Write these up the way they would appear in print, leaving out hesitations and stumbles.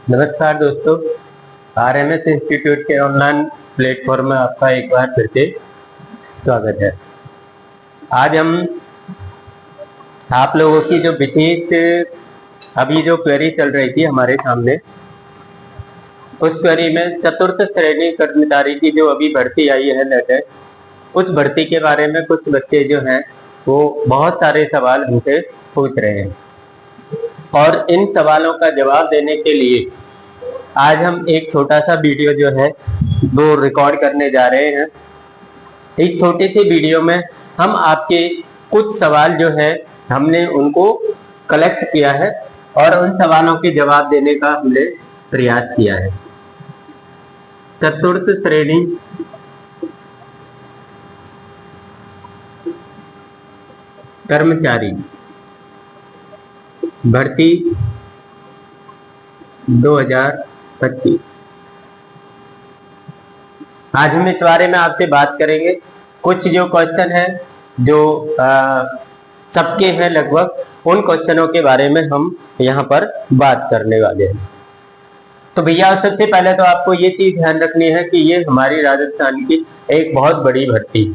नमस्कार दोस्तों, RMS institute के ऑनलाइन प्लेटफॉर्म में आपका एक बार फिर से स्वागत है। आज हम आप लोगों की जो विशेष अभी जो क्वेरी चल रही थी हमारे सामने, उस क्वेरी में चतुर्थ श्रेणी कर्मचारी की जो अभी भर्ती आई है लेटेस्ट, उस भर्ती के बारे में कुछ बच्चे जो हैं वो बहुत सारे सवाल हमसे पूछ रहे हैं और इन सवालों का जवाब देने के लिए आज हम एक छोटा सा वीडियो जो है वो रिकॉर्ड करने जा रहे हैं। इस छोटी सी वीडियो में हम आपके कुछ सवाल जो है हमने उनको कलेक्ट किया है और उन सवालों के जवाब देने का हमने प्रयास किया है। चतुर्थ श्रेणी कर्मचारी भर्ती 2025। आज हम इस बारे में आपसे बात करेंगे। कुछ जो क्वेश्चन है जो सबके हैं लगभग, उन क्वेश्चनों के बारे में हम यहाँ पर बात करने वाले हैं। तो भैया सबसे पहले तो आपको ये चीज ध्यान रखनी है कि ये हमारी राजस्थान की एक बहुत बड़ी भर्ती है।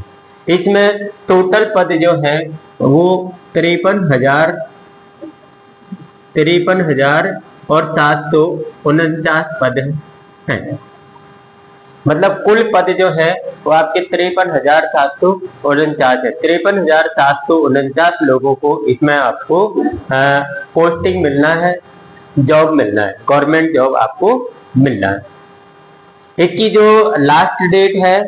इसमें टोटल पद जो है वो 53,000 और 749 पद हैं। मतलब कुल पद जो है वो आपके 53,749 है। 53,749 लोगों को इसमें आपको पोस्टिंग मिलना है, जॉब मिलना है, गवर्नमेंट जॉब आपको मिलना है। इसकी जो लास्ट डेट है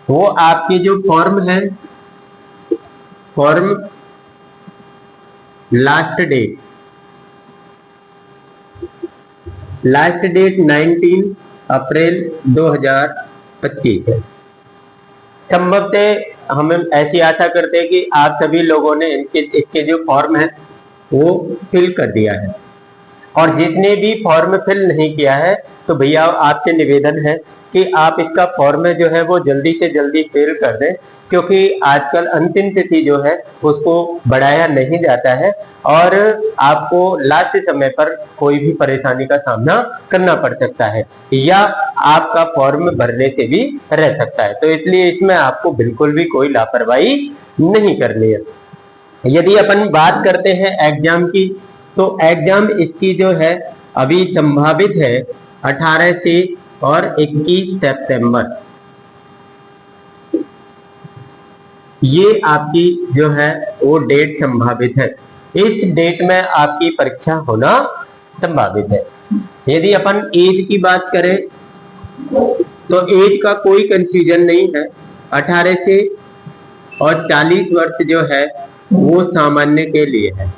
वो आपकी जो फॉर्म है, फॉर्म लास्ट डेट 19 अप्रैल 2025 है। संभवतः हम ऐसी आशा करते हैं कि आप सभी लोगों ने इसके जो फॉर्म है वो फिल कर दिया है, और जिसने भी फॉर्म फिल नहीं किया है तो भैया आपसे निवेदन है कि आप इसका फॉर्म जो है वो जल्दी से जल्दी फिल कर दें, क्योंकि आजकल अंतिम तिथि जो है उसको बढ़ाया नहीं जाता है और आपको लास्ट समय पर कोई भी परेशानी का सामना करना पड़ सकता है या आपका फॉर्म भरने से भी रह सकता है। तो इसलिए इसमें आपको बिल्कुल भी कोई लापरवाही नहीं करनी है। यदि अपन बात करते हैं एग्जाम की, तो एग्जाम इसकी जो है अभी संभावित है 18 से और 21 सितंबर। ये आपकी जो है वो डेट संभावित है। इस डेट में आपकी परीक्षा होना संभावित है। यदि अपन एज की बात करें तो एज का कोई कंफ्यूजन नहीं है। 18 से और 40 वर्ष जो है वो सामान्य के लिए है।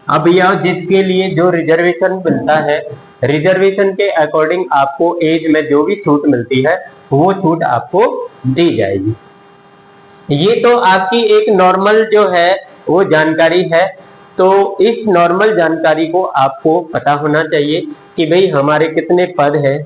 अब यह जिसके लिए जो रिजर्वेशन मिलता है, रिजर्वेशन के अकॉर्डिंग आपको एज में जो भी छूट मिलती है वो छूट आपको दी जाएगी। ये तो आपकी एक नॉर्मल जो है वो जानकारी है। तो इस नॉर्मल जानकारी को आपको पता होना चाहिए कि भाई हमारे कितने पद हैं,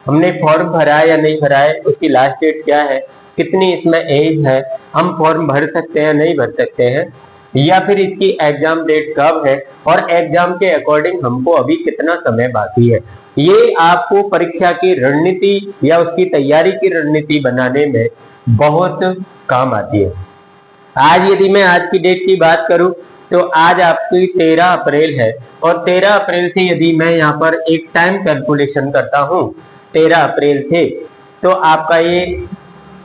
हमने फॉर्म भरा है या नहीं भरा है, उसकी लास्ट डेट क्या है, कितनी इसमें एज है, हम फॉर्म भर सकते हैं नहीं भर सकते हैं, या फिर इसकी एग्जाम डेट कब है और एग्जाम के अकॉर्डिंग हमको अभी कितना समय बाकी है। ये आपको परीक्षा की रणनीति या उसकी तैयारी की रणनीति बनाने में बहुत काम आती है। आज यदि मैं आज की डेट की बात करूं तो आज आपकी 13 अप्रैल है और 13 अप्रैल से यदि मैं यहाँ पर एक टाइम कैलकुलेशन करता हूँ 13 अप्रैल से, तो आपका ये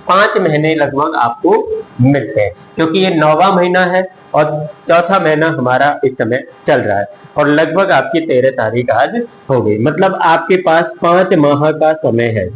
5 महीने लगभग आपको मिलते हैं, क्योंकि ये 9वां महीना है और चौथा महीना हमारा इस समय चल रहा है और लगभग आपकी 13 तारीख आज हो गई। मतलब आपके पास 5 माह का समय है।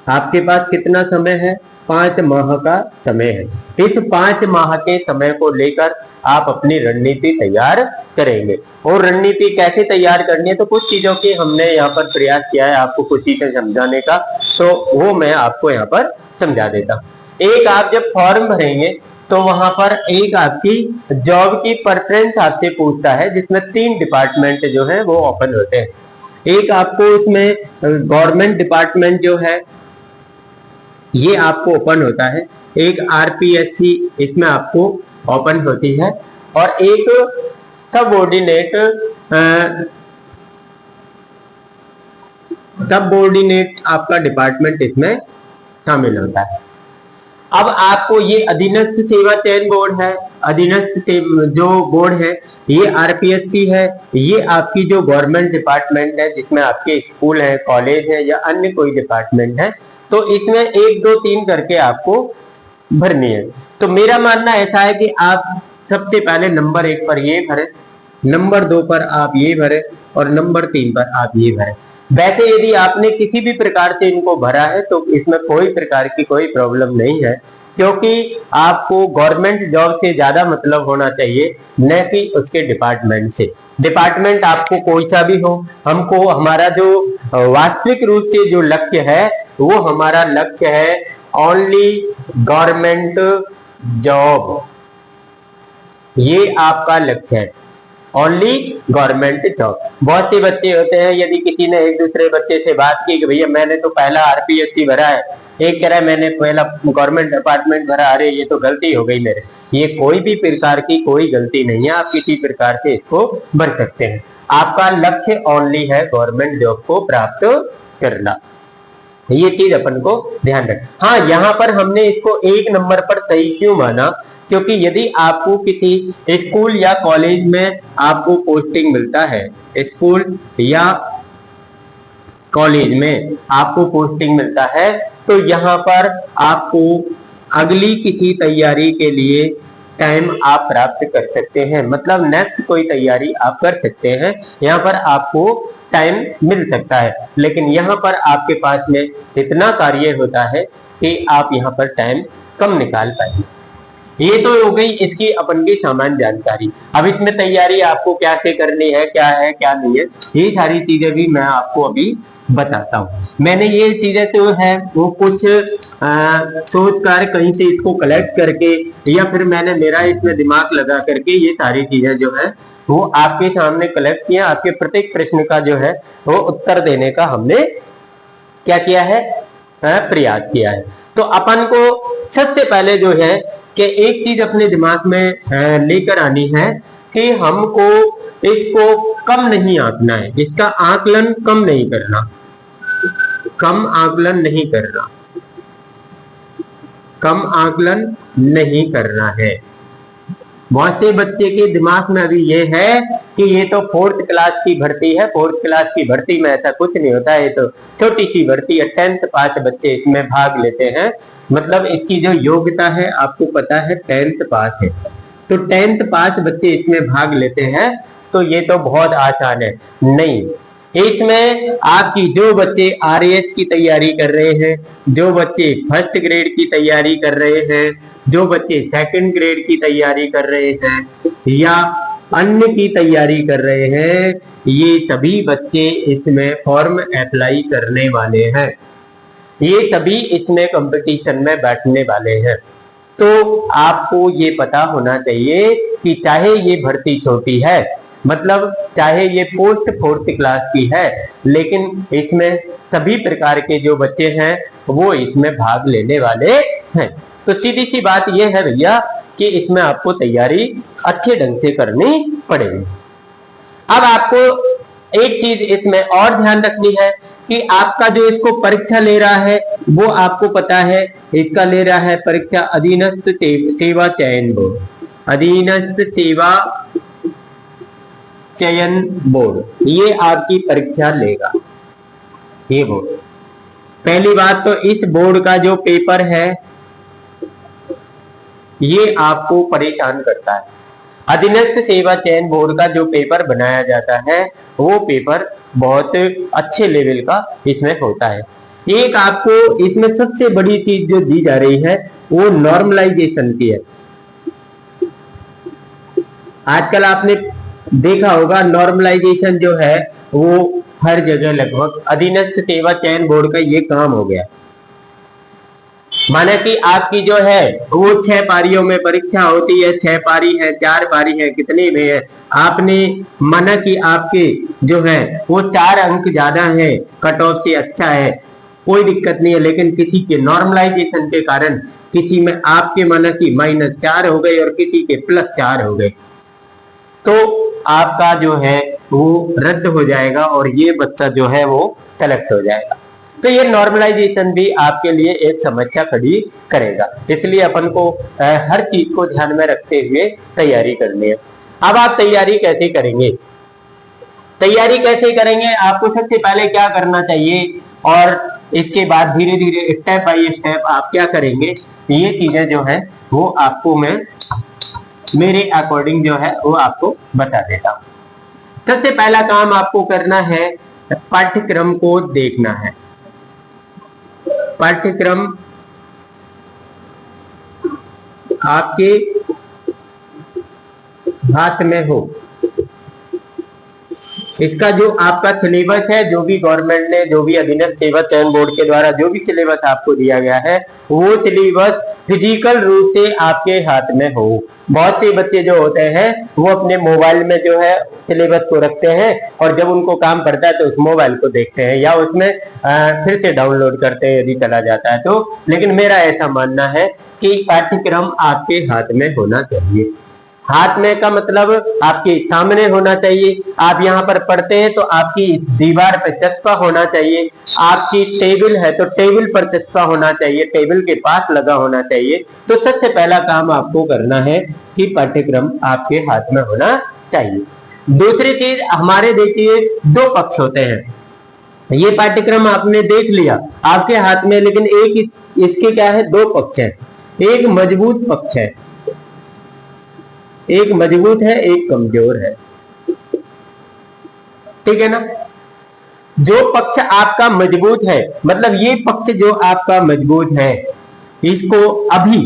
आपके पास कितना समय है? 5 माह का समय है। इस 5 माह के समय को लेकर आप अपनी रणनीति तैयार करेंगे। और रणनीति कैसे तैयार करनी है, तो कुछ चीजों की हमने यहाँ पर प्रयास किया है आपको कुछ चीजें समझाने का, तो वो मैं आपको यहाँ पर समझा देता हूँ। एक, आप जब फॉर्म भरेंगे तो वहां पर एक आपकी जॉब की प्रेफरेंस आपसे पूछता है, जिसमें 3 डिपार्टमेंट जो है वो ओपन होते हैं। एक आपको इसमें गवर्नमेंट डिपार्टमेंट जो है ये आपको ओपन होता है, एक आरपीएससी इसमें आपको ओपन होती है, और एक सबऑर्डिनेट सबऑर्डिनेट आपका डिपार्टमेंट इसमें शामिल होता है। अब आपको ये अधीनस्थ सेवा चयन बोर्ड है, अधीनस्थ जो बोर्ड है ये आरपीएससी है, ये आपकी जो गवर्नमेंट डिपार्टमेंट है जिसमें आपके स्कूल है, कॉलेज है या अन्य कोई डिपार्टमेंट है, तो इसमें 1 2 3 करके आपको भरनी है। तो मेरा मानना ऐसा है कि आप सबसे पहले नंबर 1 पर ये भरें, नंबर 2 पर आप ये भरें और नंबर 3 पर आप ये भरें। वैसे यदि आपने किसी भी प्रकार से इनको भरा है तो इसमें कोई प्रकार की कोई प्रॉब्लम नहीं है, क्योंकि आपको गवर्नमेंट जॉब से ज्यादा मतलब होना चाहिए, न कि उसके डिपार्टमेंट से। डिपार्टमेंट आपको कोई सा भी हो, हमको हमारा जो वास्तविक रूप से जो लक्ष्य है वो हमारा लक्ष्य है ओनली गवर्नमेंट जॉब, ये आपका लक्ष्य है, ओनली गवर्नमेंट जॉब। बहुत से बच्चे होते हैं, यदि किसी ने एक दूसरे बच्चे से बात की कि भैया मैंने तो पहला आरपीएससी भरा है, एक कह रहा है मैंने पहला गवर्नमेंट डिपार्टमेंट भरा, अरे ये तो गलती हो गई मेरे। ये कोई भी प्रकार की कोई गलती नहीं है, आप किसी प्रकार से इसको भर सकते हैं। आपका लक्ष्य ओनली है गवर्नमेंट जॉब को प्राप्त करना, ये चीज अपन को ध्यान रखें। हाँ, यहाँ पर हमने इसको 1 नंबर पर सही क्यों माना, क्योंकि यदि आपको किसी स्कूल या कॉलेज में आपको पोस्टिंग मिलता है, स्कूल या कॉलेज में आपको पोस्टिंग मिलता है, तो यहाँ पर आपको अगली किसी तैयारी के लिए टाइम आप प्राप्त कर सकते हैं, मतलब नेक्स्ट कोई तैयारी आप कर सकते हैं, यहाँ पर आपको टाइम मिल सकता है। लेकिन यहाँ पर आपके पास में इतना कार्य होता है कि आप यहाँ पर टाइम कम निकाल पाएंगे। ये तो हो गई इसकी अपन की सामान्य जानकारी। अब इसमें तैयारी आपको क्या से करनी है, क्या है क्या नहीं है, ये सारी चीजें भी मैं आपको अभी बताता हूँ। मैंने ये चीजें जो है वो कुछ सोच कर कहीं से इसको कलेक्ट करके या फिर मैंने मेरा इसमें दिमाग लगा करके ये सारी चीजें जो है वो आपके सामने कलेक्ट किया। आपके प्रत्येक प्रश्न का जो है वो उत्तर देने का हमने क्या किया है, प्रयास किया है। तो अपन को सबसे पहले जो है कि एक चीज अपने दिमाग में लेकर आनी है कि हमको इसको कम नहीं आंकना है, इसका आकलन कम नहीं करना, कम आकलन नहीं करना, कम आकलन नहीं करना है। बहुत से बच्चे के दिमाग में अभी ये है कि ये तो 4th क्लास की भर्ती है, 4th क्लास की भर्ती में ऐसा कुछ नहीं होता है, ये तो छोटी सी भर्ती है, 10th पास बच्चे इसमें भाग लेते हैं। मतलब इसकी जो योग्यता है आपको पता है 10th पास है, तो 10th पास बच्चे इसमें भाग लेते हैं, तो ये तो बहुत आसान है। नहीं, इसमें आपकी जो बच्चे आरएएस की तैयारी कर रहे हैं, जो बच्चे 1st ग्रेड की तैयारी कर रहे हैं, जो बच्चे 2nd ग्रेड की तैयारी कर रहे हैं या अन्य की तैयारी कर रहे हैं, ये सभी बच्चे इसमें फॉर्म अप्लाई करने वाले हैं, ये सभी इसमें कंपटीशन में बैठने वाले हैं। तो आपको ये पता होना चाहिए कि चाहे ये भर्ती छोटी है, मतलब चाहे ये पोस्ट 4th क्लास की है, लेकिन इसमें सभी प्रकार के जो बच्चे हैं वो इसमें भाग लेने वाले हैं। तो सीधी सी बात ये है भैया कि इसमें आपको तैयारी अच्छे ढंग से करनी पड़ेगी। अब आपको एक चीज इसमें और ध्यान रखनी है कि आपका जो इसको परीक्षा ले रहा है वो आपको पता है, इसका ले रहा है परीक्षा अधीनस्थ सेवा चयन बोर्ड, अधीनस्थ सेवा चयन बोर्ड, ये आपकी परीक्षा लेगा, ये बोर्ड। पहली बात तो इस बोर्ड का जो पेपर है ये आपको परेशान करता है। अधीनस्थ सेवा चयन बोर्ड का जो पेपर बनाया जाता है वो पेपर बहुत अच्छे लेवल का इसमें होता है। एक आपको इसमें सबसे बड़ी चीज जो दी जा रही है वो नॉर्मलाइजेशन की है। आजकल आपने देखा होगा नॉर्मलाइजेशन जो है वो हर जगह लगभग अधीनस्थ सेवा चयन बोर्ड का ये काम हो गया। माना कि आपकी जो है वो 6 पारियों में परीक्षा होती है, 6 पारी है, 4 पारी है, कितनी भी है, आपने माना कि आपके जो है वो 4 अंक ज्यादा है, कट ऑफ से अच्छा है, कोई दिक्कत नहीं है, लेकिन किसी के नॉर्मलाइजेशन के कारण किसी में आपके माना कि -4 हो गए और किसी के +4 हो गए, तो आपका जो है वो रद्द हो जाएगा और ये बच्चा जो है वो सेलेक्ट हो जाएगा। तो ये नॉर्मलाइजेशन भी आपके लिए एक समस्या खड़ी करेगा, इसलिए अपन को हर चीज को ध्यान में रखते हुए तैयारी करनी है। अब आप तैयारी कैसे करेंगे? तैयारी कैसे करेंगे, आपको सबसे पहले क्या करना चाहिए और इसके बाद धीरे धीरे स्टेप बाय स्टेप आप क्या करेंगे, ये चीजें जो है वो आपको मैं मेरे अकॉर्डिंग जो है वो आपको बता देता हूं। सबसे पहला काम आपको करना है, पाठ्यक्रम को देखना है। पाठ्यक्रम आपके हाथ में हो, इसका जो आपका सिलेबस है, जो भी गवर्नमेंट ने, जो भी अधीनस्थ सेवा चयन बोर्ड के द्वारा जो भी सिलेबस आपको दिया गया है, वो सिलेबस फिजिकल रूप से आपके हाथ में हो। बहुत से बच्चे जो होते हैं वो अपने मोबाइल में जो है सिलेबस को रखते हैं और जब उनको काम पड़ता है तो उस मोबाइल को देखते हैं या उसमें फिर से डाउनलोड करते हैं यदि चला जाता है तो। लेकिन मेरा ऐसा मानना है कि पाठ्यक्रम आपके हाथ में होना चाहिए। हाथ में का मतलब आपके सामने होना चाहिए। आप यहाँ पर पढ़ते हैं तो आपकी दीवार पर चस्पा होना चाहिए, आपकी टेबल है तो टेबल पर चस्पा होना चाहिए, टेबल के पास लगा होना चाहिए। तो सबसे पहला काम आपको करना है कि पाठ्यक्रम आपके हाथ में होना चाहिए। दूसरी चीज, हमारे देखिए दो पक्ष होते हैं। ये पाठ्यक्रम आपने देख लिया आपके हाथ में, लेकिन एक इसके क्या है, दो पक्ष है। एक मजबूत पक्ष है, एक मजबूत है, एक कमजोर है, ठीक है ना। जो पक्ष आपका मजबूत है, मतलब ये पक्ष जो आपका मजबूत है, इसको अभी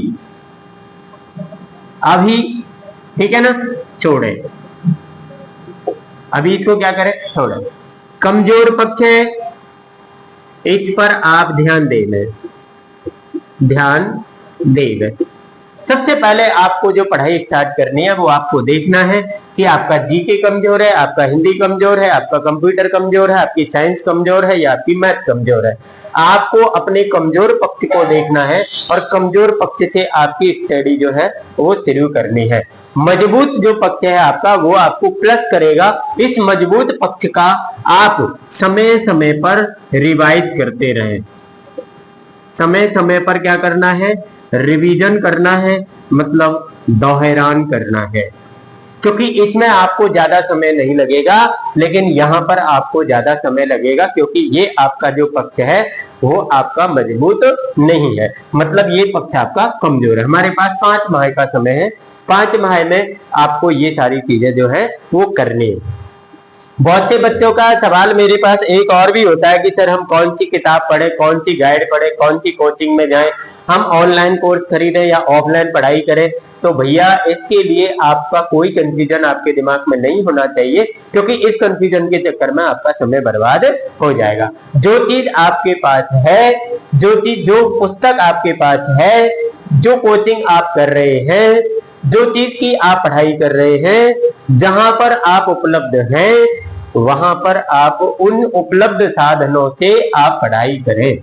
ठीक है ना छोड़े, अभी इसको क्या करें, छोड़े। कमजोर पक्ष है, इस पर आप ध्यान देना, ध्यान देना। सबसे पहले आपको जो पढ़ाई स्टार्ट करनी है वो आपको देखना है कि आपका जीके कमजोर है, आपका हिंदी कमजोर है, आपका कंप्यूटर कमजोर है, आपकी साइंस कमजोर है या आपकी मैथ कमजोर है। आपको अपने कमजोर पक्ष को देखना है और कमजोर पक्ष से आपकी स्टडी जो है वो शुरू करनी है। मजबूत जो पक्ष है आपका वो आपको प्लस करेगा। इस मजबूत पक्ष का आप समय समय पर रिवाइज करते रहें। समय समय पर क्या करना है, रिवीजन करना है, मतलब दोहरान करना है, क्योंकि इसमें आपको ज्यादा समय नहीं लगेगा, लेकिन यहां पर आपको ज्यादा समय लगेगा क्योंकि ये आपका जो पक्ष है वो आपका मजबूत नहीं है, मतलब ये पक्ष आपका कमजोर है। हमारे पास 5 माह का समय है, 5 माह में आपको ये सारी चीजें जो है वो करनी है। बहुत से बच्चों का सवाल मेरे पास एक और भी होता है कि सर हम कौन सी किताब पढ़े, कौन सी गाइड पढ़े, कौन सी कोचिंग में जाएं, हम ऑनलाइन कोर्स खरीदें या ऑफलाइन पढ़ाई करें। तो भैया इसके लिए आपका कोई कंफ्यूजन आपके दिमाग में नहीं होना चाहिए, क्योंकि इस कंफ्यूजन के चक्कर में आपका समय बर्बाद हो जाएगा। जो चीज आपके पास है, जो पुस्तक आपके पास है, जो कोचिंग आप कर रहे हैं, जो चीज की आप पढ़ाई कर रहे हैं, जहां पर आप उपलब्ध हैं, वहां पर आप उन उपलब्ध साधनों से आप पढ़ाई करें।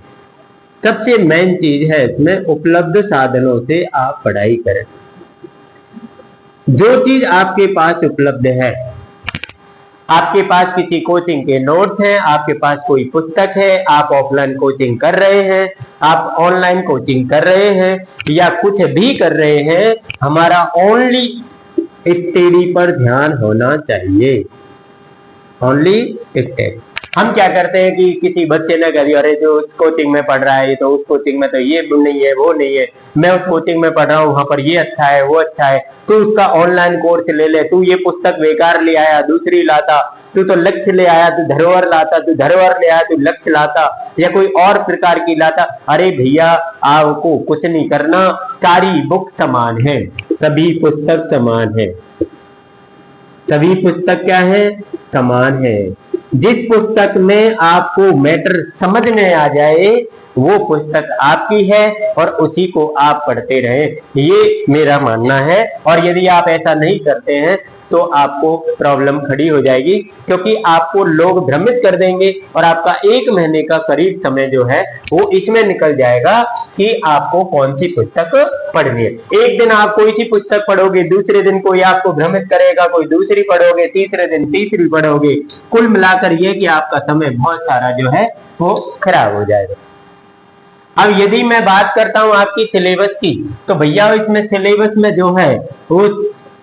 सबसे मेन चीज है इसमें, उपलब्ध साधनों से आप पढ़ाई करें। जो चीज आपके पास उपलब्ध है, आपके पास किसी कोचिंग के नोट्स हैं, आपके पास कोई पुस्तक है, आप ऑफलाइन कोचिंग कर रहे हैं, आप ऑनलाइन कोचिंग कर रहे हैं या कुछ भी कर रहे हैं, हमारा ओनली स्टडी पर ध्यान होना चाहिए। Only study. हम क्या करते हैं कि किसी बच्चे ने कह दिया अरे जो उस कोचिंग में पढ़ रहा है तो उस कोचिंग में तो ये नहीं है, वो नहीं है, मैं उस कोचिंग में पढ़ रहा हूँ, वहां पर ये अच्छा है, वो अच्छा है, तू उसका ऑनलाइन कोर्स ले ले, तू ये पुस्तक बेकार ले आया, दूसरी लाता, तू तो लक्ष्य ले आया, तू धरोहर लाता, तू धरोहर ले आया, तू लक्ष्य लाता या कोई और प्रकार की लाता। अरे भैया आपको कुछ नहीं करना, सारी बुक समान है, सभी पुस्तक समान है, सभी पुस्तक क्या है, समान है। जिस पुस्तक में आपको मैटर समझ में आ जाए वो पुस्तक आपकी है और उसी को आप पढ़ते रहे, ये मेरा मानना है। और यदि आप ऐसा नहीं करते हैं तो आपको प्रॉब्लम खड़ी हो जाएगी, क्योंकि आपको लोग भ्रमित कर देंगे और आपका 1 महीने का करीब समय जो है वो इसमें निकल जाएगा कि आपको कौन सी पुस्तक पढ़नी है। एक दिन आप कोई सी पुस्तक पढ़ोगे, दूसरे दिन कोई आपको भ्रमित करेगा, कोई दूसरी पढ़ोगे, तीसरे दिन तीसरी पढ़ोगे, कुल मिलाकर ये कि आपका समय बहुत सारा जो है वो खराब हो जाएगा। अब यदि मैं बात करता हूं आपकी सिलेबस की, तो भैया इसमें सिलेबस में जो है वो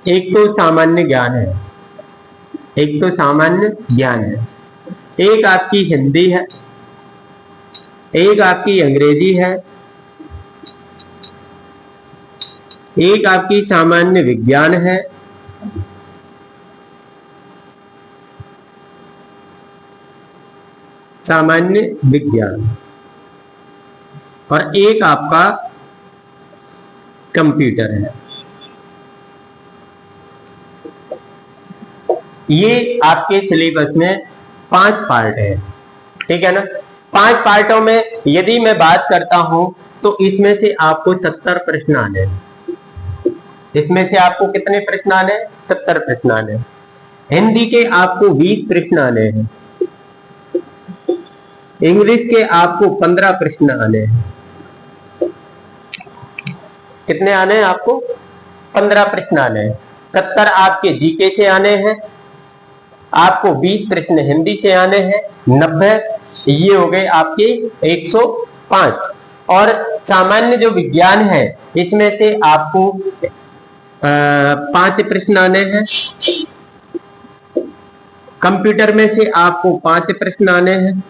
एक तो सामान्य ज्ञान है, एक तो सामान्य ज्ञान है, एक आपकी हिंदी है, एक आपकी अंग्रेजी है, एक आपकी सामान्य विज्ञान है, सामान्य विज्ञान, और एक आपका कंप्यूटर है। ये आपके सिलेबस में 5 पार्ट है, ठीक है ना। 5 पार्टों में यदि मैं बात करता हूं तो इसमें से आपको 70 प्रश्न आने हैं। इसमें से आपको कितने प्रश्न आने हैं? 70 प्रश्न आने हैं। हिंदी के आपको 20 प्रश्न आने हैं, इंग्लिश के आपको 15 प्रश्न आने हैं। कितने आने हैं आपको? 15 प्रश्न आने हैं। 70 आपके जीके से आने हैं, आपको 20 प्रश्न हिंदी से आने हैं, 90 ये हो गए आपके 105। और सामान्य जो विज्ञान है इसमें से आपको 5 प्रश्न आने हैं, कंप्यूटर में से आपको 5 प्रश्न आने हैं,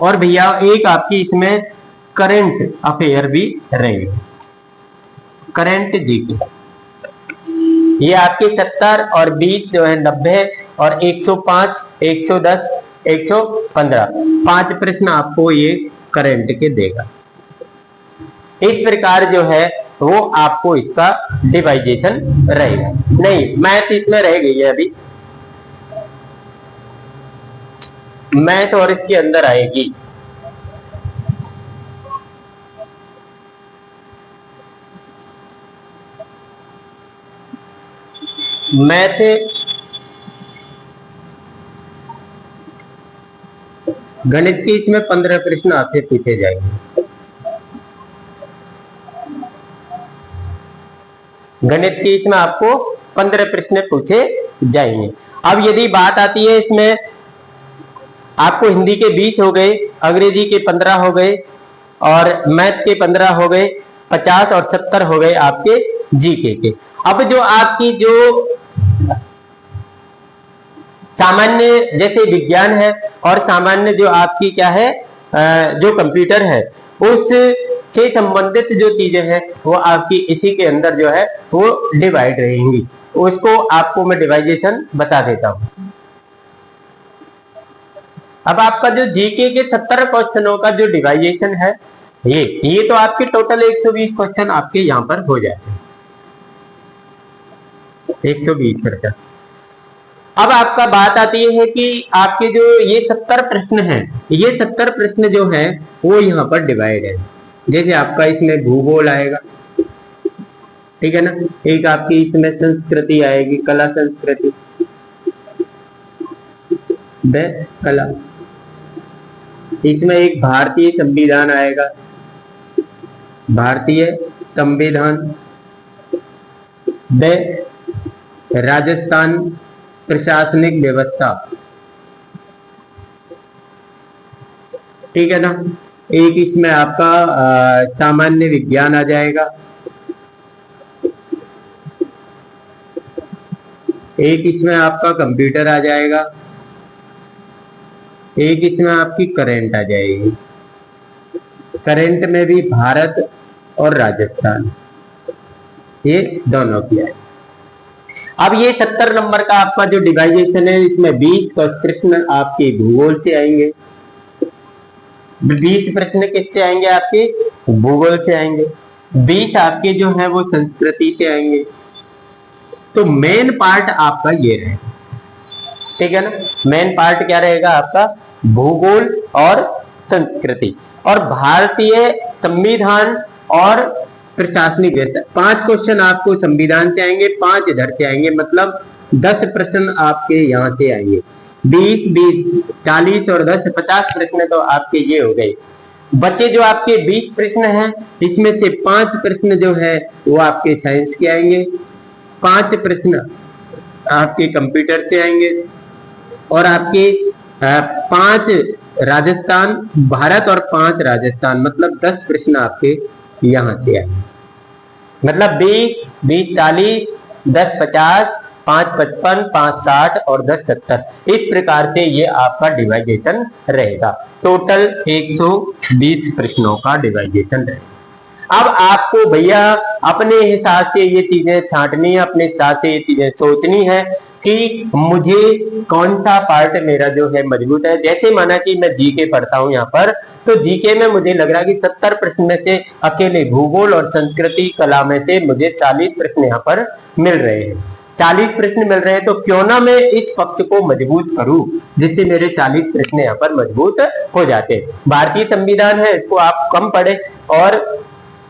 और भैया एक आपकी इसमें करंट अफेयर भी रहेगी, करंट जीके। ये आपके 70 और 20 जो है 90 और 105, 110, 115 5 प्रश्न आपको ये करंट के देगा। इस प्रकार जो है वो आपको इसका डिवाइजेशन रहेगा। नहीं, मैथ इसमें रह गई है, अभी मैथ और इसके अंदर आएगी। मैथ गणित के इसमें 15 प्रश्न आपसे पूछे जाएंगे। गणित के इसमें आपको 15 प्रश्न पूछे जाएंगे। अब यदि बात आती है इसमें आपको हिंदी के 20 हो गए, अंग्रेजी के 15 हो गए, और मैथ के 15 हो गए, 50 और 70 हो गए आपके जीके के। अब जो आपकी जो सामान्य जैसे विज्ञान है और सामान्य जो आपकी क्या है जो कंप्यूटर है, उस से संबंधित जो चीजें हैं वो आपकी इसी के अंदर जो है वो डिवाइड रहेंगी। उसको आपको मैं डिवाइजेशन बता देता हूं। अब आपका जो जीके के 70 क्वेश्चनों का जो डिवाइजेशन है ये तो आपके टोटल 120 क्वेश्चन आपके यहाँ पर हो जाते हैं, 120 क्वेश्चन। अब आपका बात आती है कि आपके जो ये 70 प्रश्न हैं, ये 70 प्रश्न जो है वो यहाँ पर डिवाइड है। जैसे आपका इसमें भूगोल आएगा, ठीक है ना, एक आपकी इसमें संस्कृति आएगी, कला संस्कृति व कला, इसमें एक भारतीय संविधान आएगा, भारतीय संविधान व राजस्थान प्रशासनिक व्यवस्था, ठीक है ना। एक इसमें आपका सामान्य विज्ञान आ जाएगा, एक इसमें आपका कंप्यूटर आ जाएगा, एक इसमें आपकी करंट आ जाएगी। करंट में भी भारत और राजस्थान ये दोनों की है। अब ये 70 नंबर का आपका जो डिवाइजेशन है, इसमें 20 प्रश्न आपके भूगोल से आएंगे, 20 प्रश्न किससे आएंगे? आपके भूगोल से आएंगे, 20 आपके जो है वो संस्कृति से आएंगे। तो मेन पार्ट आपका ये रहेगा, ठीक है ना। मेन पार्ट क्या रहेगा आपका? भूगोल और संस्कृति, और भारतीय संविधान और प्रशासनिक व्यवस्था। 5 क्वेश्चन आपको संविधान से आएंगे, 5 इधर से आएंगे, मतलब 10 प्रश्न आपके यहाँ से आएंगे। 20, 20, 40 और 10, 50 प्रश्न तो आपके ये हो गए। बचे जो आपके 20 प्रश्न हैं, इसमें से 5 प्रश्न जो है वो आपके साइंस के आएंगे, 5 प्रश्न आपके कंप्यूटर से आएंगे और आपके 5 राजस्थान भारत और 5 राजस्थान, मतलब 10 प्रश्न आपके यहाँ से आएंगे। मतलब 20, 20, 40, 10, 50, 5, 55, 5, 60 और 10, 70, इस प्रकार से ये आपका डिवाइडेशन रहेगा। टोटल 120 प्रश्नों का डिवाइडेशन रहेगा। अब आपको भैया अपने हिसाब से ये चीजें छांटनी है, अपने हिसाब से ये चीजें सोचनी है कि मुझे कौन सा पार्ट मेरा जो है मजबूत है। जैसे माना कि मैं जीके पढ़ता हूं यहाँ पर, तो जीके में मुझे लग रहा है कि 70 प्रश्न में से अकेले भूगोल और संस्कृति कला में से मुझे 40 प्रश्न यहाँ पर मिल रहे हैं। 40 प्रश्न मिल रहे हैं, तो क्यों ना मैं इस पक्ष को मजबूत करूं जिससे मेरे 40 प्रश्न यहाँ पर मजबूत हो जाते हैं। भारतीय संविधान है, इसको आप कम पढ़े और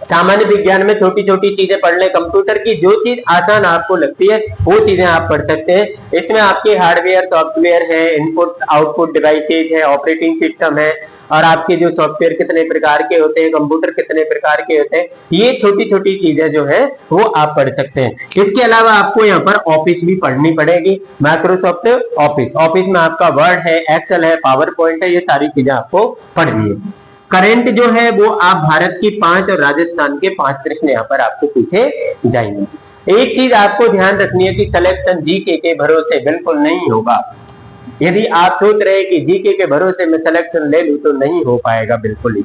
सामान्य विज्ञान में छोटी छोटी चीजें पढ़ लें। कंप्यूटर की जो चीज आसान आपको लगती है वो चीजें आप पढ़ सकते हैं। इसमें आपके हार्डवेयर सॉफ्टवेयर है, इनपुट आउटपुट डिवाइसेज है, ऑपरेटिंग सिस्टम है और आपके जो सॉफ्टवेयर कितने प्रकार के होते हैं, कंप्यूटर कितने प्रकार के होते हैं, ये छोटी छोटी चीजें जो है वो आप पढ़ सकते हैं। इसके अलावा आपको यहाँ पर ऑफिस भी पढ़नी पड़ेगी, माइक्रोसॉफ्ट ऑफिस। ऑफिस में आपका वर्ड है, एक्सेल है, पावर पॉइंट है, ये सारी चीजें आपको पढ़नी है। करंट जो है वो आप भारत की 5 और राजस्थान के 5 प्रश्न यहाँ पर आपको पूछे जाएंगे। एक चीज आपको ध्यान रखनी है कि सिलेक्शन जीके के भरोसे बिल्कुल नहीं होगा। यदि आप सोच रहे कि जीके के भरोसे मैं सिलेक्शन ले लूं तो नहीं हो पाएगा बिल्कुल ही,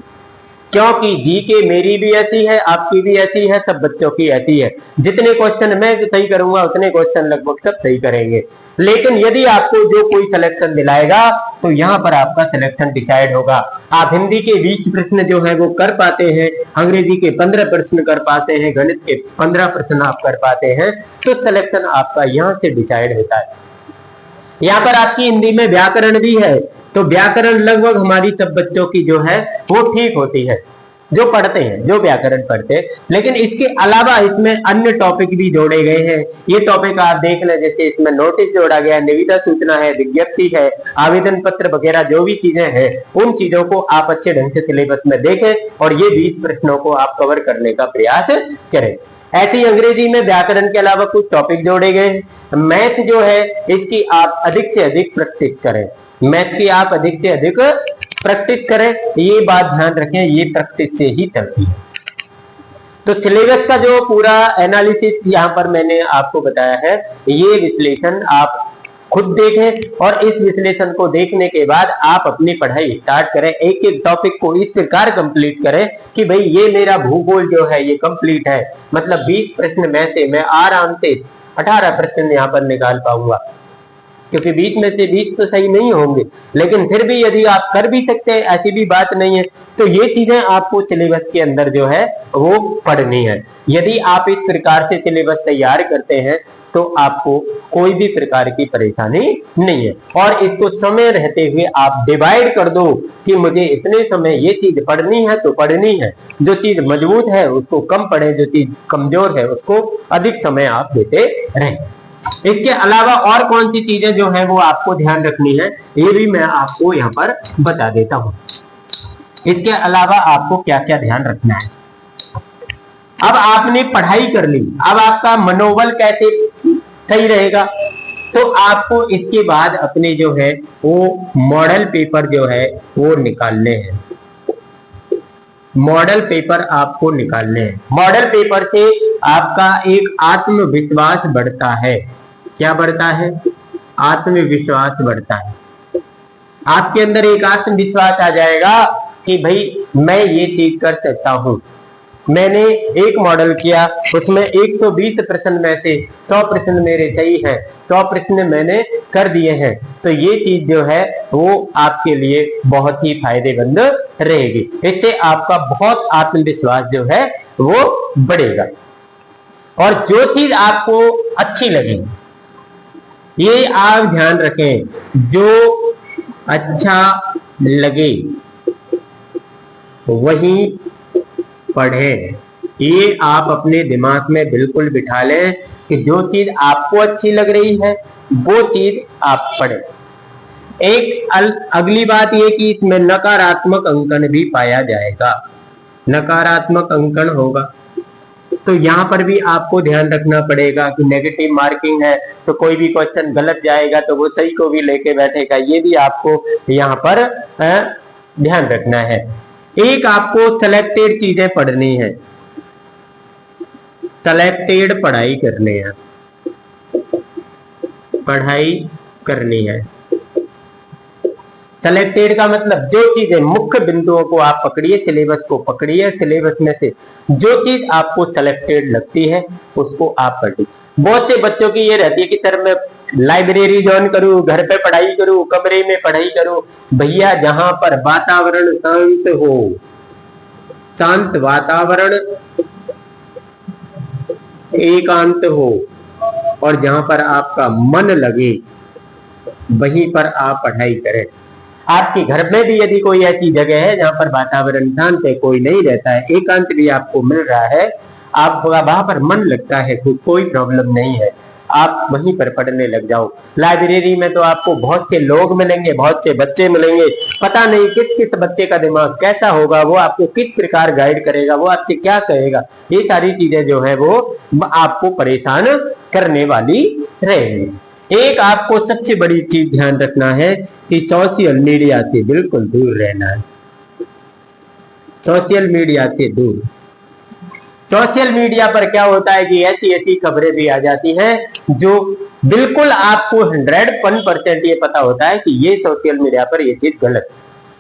क्योंकि जीके मेरी भी ऐसी है, आपकी भी ऐसी है, सब बच्चों की ऐसी है। जितने क्वेश्चन मैं सही करूंगा उतने क्वेश्चन लगभग सब सही करेंगे। लेकिन यदि आपको जो कोई सिलेक्शन दिलाएगा तो यहाँ पर आपका सिलेक्शन डिसाइड होगा। आप हिंदी के 20 प्रश्न जो है वो कर पाते हैं, अंग्रेजी के 15 प्रश्न कर पाते हैं, गणित के 15 प्रश्न आप कर पाते हैं, तो सिलेक्शन आपका यहाँ से डिसाइड होता है। यहाँ पर आपकी हिंदी में व्याकरण भी है, तो व्याकरण लगभग हमारी सब बच्चों की जो है वो ठीक होती है जो पढ़ते हैं, जो व्याकरण पढ़ते हैं। लेकिन इसके अलावा इसमें अन्य टॉपिक भी जोड़े गए हैं। ये टॉपिक आप देख लें, जैसे इसमें नोटिस जोड़ा गया है, निविदा सूचना है, विज्ञप्ति है, आवेदन पत्र वगैरह जो भी चीजें हैं, उन चीजों को आप अच्छे ढंग से सिलेबस में देखें और ये 20 प्रश्नों को आप कवर करने का प्रयास करें। ऐसे ही अंग्रेजी में व्याकरण के अलावा कुछ टॉपिक जोड़े गए हैं। मैथ जो है इसकी आप अधिक से अधिक प्रैक्टिस करें, मैथ की आप अधिक से अधिक प्रैक्टिस करें, ये बात ध्यान रखें, ये प्रैक्टिस से ही चलती है। तो सिलेबस का जो पूरा एनालिसिस यहाँ पर मैंने आपको बताया है, ये विश्लेषण आप खुद देखें और इस विश्लेषण को देखने के बाद आप अपनी पढ़ाई स्टार्ट करें। एक एक टॉपिक को इस प्रकार कंप्लीट करें कि भाई ये मेरा भूगोल जो है ये कंप्लीट है, मतलब 20 प्रश्न में से मैं आराम से 18 प्रश्न यहाँ पर निकाल पाऊंगा, क्योंकि 20 में से 20 तो सही नहीं होंगे, लेकिन फिर भी यदि आप कर भी सकते हैं, ऐसी भी बात नहीं है। तो ये चीजें आपको सिलेबस के अंदर जो है वो पढ़नी है। यदि आप इस प्रकार से सिलेबस तैयार करते हैं तो आपको कोई भी प्रकार की परेशानी नहीं है। और इसको समय रहते हुए आप डिवाइड कर दो कि मुझे इतने समय ये चीज पढ़नी है तो पढ़नी है, जो चीज मजबूत है उसको कम पढ़े, जो चीज कमजोर है उसको अधिक समय आप देते रहें। इसके अलावा और कौन सी चीजें जो है वो आपको ध्यान रखनी है, ये भी मैं आपको यहाँ पर बता देता हूं। इसके अलावा आपको क्या क्या ध्यान रखना है। अब आपने पढ़ाई कर ली, अब आपका मनोबल कैसे सही रहेगा, तो आपको इसके बाद अपने जो है वो मॉडल पेपर जो है वो निकालने हैं। मॉडल पेपर आपको निकालने हैं। मॉडल पेपर से आपका एक आत्मविश्वास बढ़ता है। क्या बढ़ता है? आत्मविश्वास बढ़ता है। आपके अंदर एक आत्मविश्वास आ जाएगा कि भाई मैं ये चीज कर सकता हूं। मैंने एक मॉडल किया, उसमें 120 प्रश्न में से 100 प्रश्न मेरे सही हैं, 100 प्रश्न मैंने कर दिए हैं, तो ये चीज जो है वो आपके लिए बहुत ही फायदेमंद रहेगी। इससे आपका बहुत आत्मविश्वास जो है वो बढ़ेगा। और जो चीज आपको अच्छी लगे, ये आप ध्यान रखें, जो अच्छा लगे वही पढ़ें। ये आप अपने दिमाग में बिल्कुल बिठा लें कि जो चीज आपको अच्छी लग रही है वो चीज आप पढ़ें। अगली बात ये कि इसमें नकारात्मक अंकन भी पाया जाएगा, नकारात्मक अंकन होगा, तो यहाँ पर भी आपको ध्यान रखना पड़ेगा कि नेगेटिव मार्किंग है तो कोई भी क्वेश्चन गलत जाएगा तो वो सही को भी लेके बैठेगा, ये भी आपको यहाँ पर ध्यान रखना है। एक आपको सेलेक्टेड चीजें पढ़नी है, सेलेक्टेड पढ़ाई करनी है, पढ़ाई करनी है। सेलेक्टेड का मतलब जो चीजें मुख्य बिंदुओं को आप पकड़िए, सिलेबस को पकड़िए, सिलेबस में से जो चीज आपको सेलेक्टेड लगती है उसको आप पढ़िए। बहुत से बच्चों की ये रहती है कि सर मैं लाइब्रेरी ज्वाइन करूं, घर पे पढ़ाई करूं, कमरे में पढ़ाई करूं। भैया जहां पर वातावरण शांत हो, शांत वातावरण, एकांत हो और जहां पर आपका मन लगे वहीं पर आप पढ़ाई करें। आपके घर में भी यदि कोई ऐसी जगह है जहां पर वातावरण शांत है, कोई नहीं रहता है, एकांत भी आपको मिल रहा है, आप वहां पर मन लगता है, कोई प्रॉब्लम नहीं है, आप वहीं पर पढ़ने लग जाओ। लाइब्रेरी में तो आपको बहुत से लोग मिलेंगे, बहुत से बच्चे मिलेंगे, पता नहीं किस किस बच्चे का दिमाग कैसा होगा, वो आपको किस प्रकार गाइड करेगा, वो आपसे क्या कहेगा, ये सारी चीजें जो है वो आपको परेशान करने वाली रहेंगी। एक आपको सबसे बड़ी चीज ध्यान रखना है कि सोशल मीडिया से बिल्कुल दूर रहना है, सोशल मीडिया से दूर। सोशल मीडिया पर क्या होता है कि ऐसी ऐसी खबरें भी आ जाती हैं जो बिल्कुल आपको 101% ये पता होता है कि ये सोशल मीडिया पर ये चीज गलत।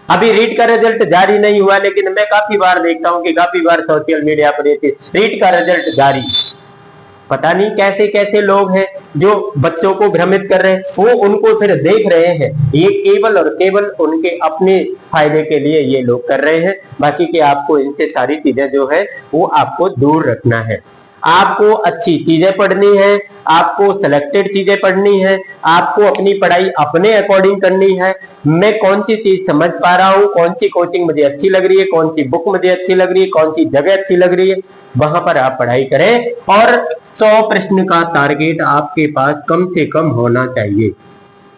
अभी रीट का रिजल्ट जारी नहीं हुआ, लेकिन मैं काफी बार देखता हूं कि काफी बार सोशल मीडिया पर ये चीज रीट का रिजल्ट जारी, पता नहीं कैसे कैसे लोग हैं जो बच्चों को भ्रमित कर रहे हैं, वो उनको फिर देख रहे हैं, ये केवल और केवल उनके अपने फायदे के लिए ये लोग कर रहे हैं, बाकी कि आपको इनसे सारी चीजें जो है वो आपको दूर रखना है। आपको अच्छी चीजें पढ़नी है, आपको सिलेक्टेड चीजें पढ़नी है, आपको अपनी पढ़ाई अपने अकॉर्डिंग करनी है। मैं कौन सी चीज समझ पा रहा हूँ, कौन सी कोचिंग मुझे अच्छी लग रही है, कौन सी बुक मुझे अच्छी लग रही है, कौन सी जगह अच्छी लग रही है, वहां पर आप पढ़ाई करें। और 100 प्रश्न का टारगेट आपके पास कम से कम होना चाहिए।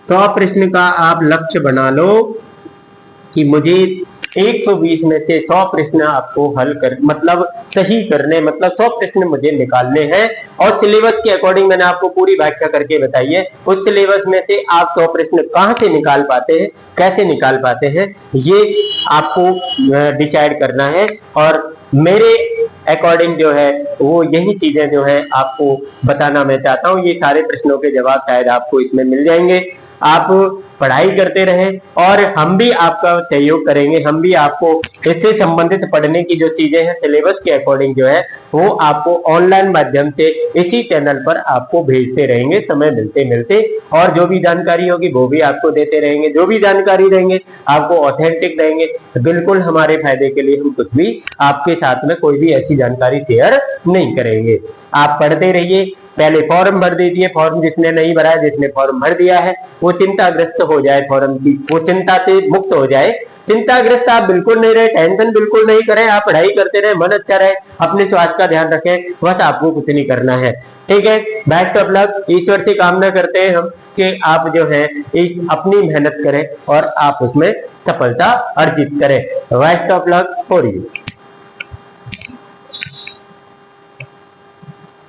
100 प्रश्न का आप लक्ष्य बना लो कि मुझे 120 में से 100 प्रश्न आपको हल कर मतलब सही करने, मतलब 100 प्रश्न मुझे निकालने हैं। और सिलेबस के अकॉर्डिंग मैंने आपको पूरी व्याख्या करके बताई है। उस सिलेबस में से आप 100 प्रश्न कहां से निकाल पाते हैं, कैसे निकाल पाते हैं, ये आपको डिसाइड करना है। और मेरे अकॉर्डिंग जो है वो यही चीजें जो है आपको बताना मैं चाहता हूँ। ये सारे प्रश्नों के जवाब शायद आपको इसमें मिल जाएंगे। आप पढ़ाई करते रहें और हम भी आपका सहयोग करेंगे, हम भी आपको इससे संबंधित पढ़ने की जो चीजें हैं सिलेबस के अकॉर्डिंग जो है वो आपको ऑनलाइन माध्यम से इसी चैनल पर आपको भेजते रहेंगे समय मिलते मिलते। और जो भी जानकारी होगी वो भी आपको देते रहेंगे, जो भी जानकारी देंगे आपको ऑथेंटिक देंगे। बिल्कुल हमारे फायदे के लिए हम कुछ भी आपके साथ में कोई भी ऐसी जानकारी शेयर नहीं करेंगे। आप पढ़ते रहिए, पहले फॉर्म भर दीजिए। फॉर्म जिसने नहीं भरा है, जिसने फॉर्म भर दिया है वो चिंताग्रस्त हो जाए, फॉर्म की वो चिंता से मुक्त हो जाए। चिंताग्रस्त आप बिल्कुल नहीं रहे, टेंशन बिल्कुल नहीं करें, आप पढ़ाई करते रहे, मन अच्छा रहे, अपने स्वास्थ्य का ध्यान रखें, बस आपको कुछ नहीं करना है। ठीक है, बेस्ट ऑफ लक। ईश्वर से कामना करते हैं हम कि आप जो है अपनी मेहनत करें और आप उसमें सफलता अर्जित करें। Best of luck for you.